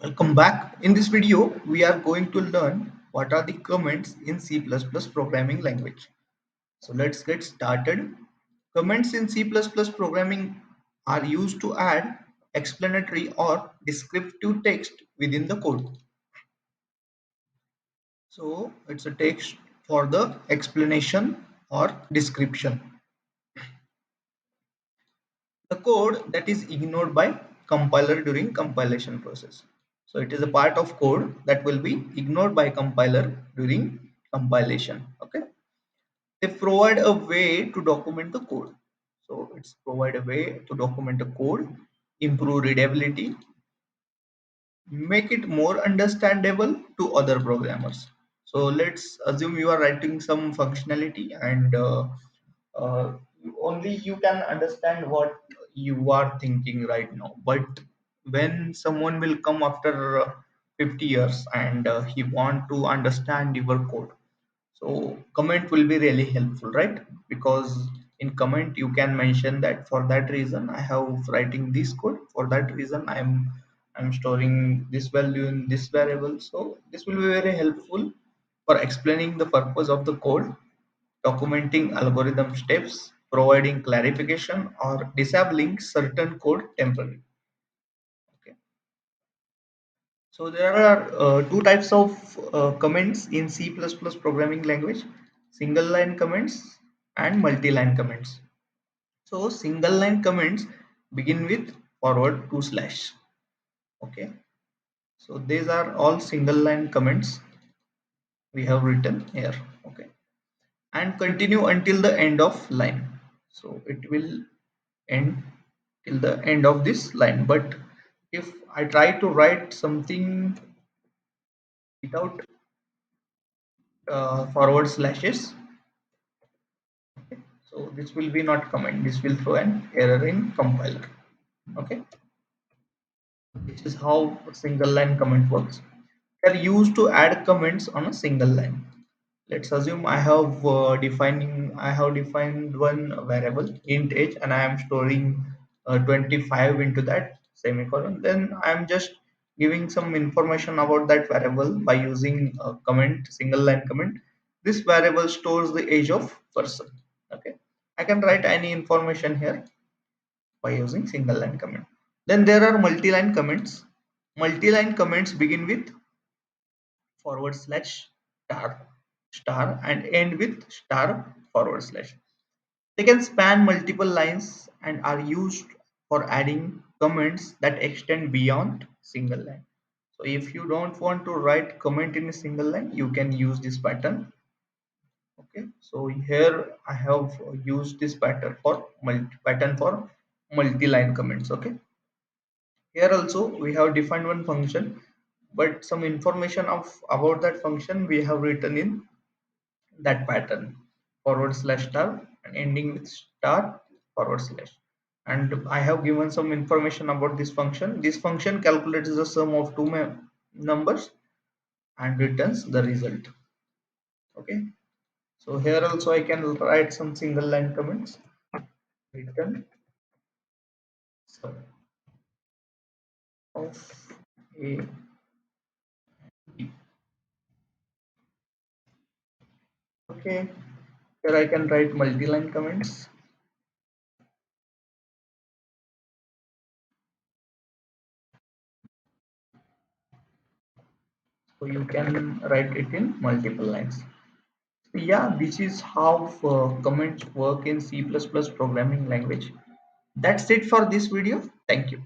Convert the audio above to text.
Welcome back. In this video, we are going to learn what are the comments in C++ programming language. So let's get started. Comments in C++ programming are used to add explanatory or descriptive text within the code. So it's a text for the explanation or description. The code that is ignored by compiler during compilation process. So it is a part of code that will be ignored by compiler during compilation. Okay, they provide a way to document the code. So it's provide a way to document the code, improve readability, make it more understandable to other programmers. So let's assume you are writing some functionality and uh, only you can understand what you are thinking right now, but when someone will come after 50 years and he want to understand your code, so comment will be really helpful, right? Because in comment you can mention that for that reason I have writing this code, for that reason I'm storing this value in this variable. So this will be very helpful for explaining the purpose of the code, documenting algorithm steps, providing clarification, or disabling certain code temporarily. Okay. So there are two types of comments in C++ programming language: single line comments and multi-line comments. So single line comments begin with forward to slash. Okay. So these are all single line comments we have written here. Okay. And continue until the end of line. So it will end till the end of this line. But if I try to write something without forward slashes, so this will be not comment. This will throw an error in compiler. Okay, this is how a single line comment works. They are used to add comments on a single line. Let's assume I have defined one variable int age and I am storing 25 into that semicolon. Then I am just giving some information about that variable by using a comment, single line comment. This variable stores the age of person. Okay, I can write any information here by using single line comment. Then there are multi-line comments. Multi-line comments begin with forward slash star star and end with star forward slash. They can span multiple lines and are used for adding comments that extend beyond single line. So if you don't want to write comment in a single line, you can use this pattern. Okay, so here I have used this pattern for multi-line comments. Okay, here also we have defined one function, but some information of about that function we have written in that pattern, forward slash star and ending with star forward slash. And I have given some information about this function. This function calculates the sum of two numbers and returns the result. Okay, so here also I can write some single line comments. Return sum of a b. Okay, here I can write multi-line comments. So you can write it in multiple lines. So yeah, this is how comments work in C++ programming language. That's it for this video. Thank you.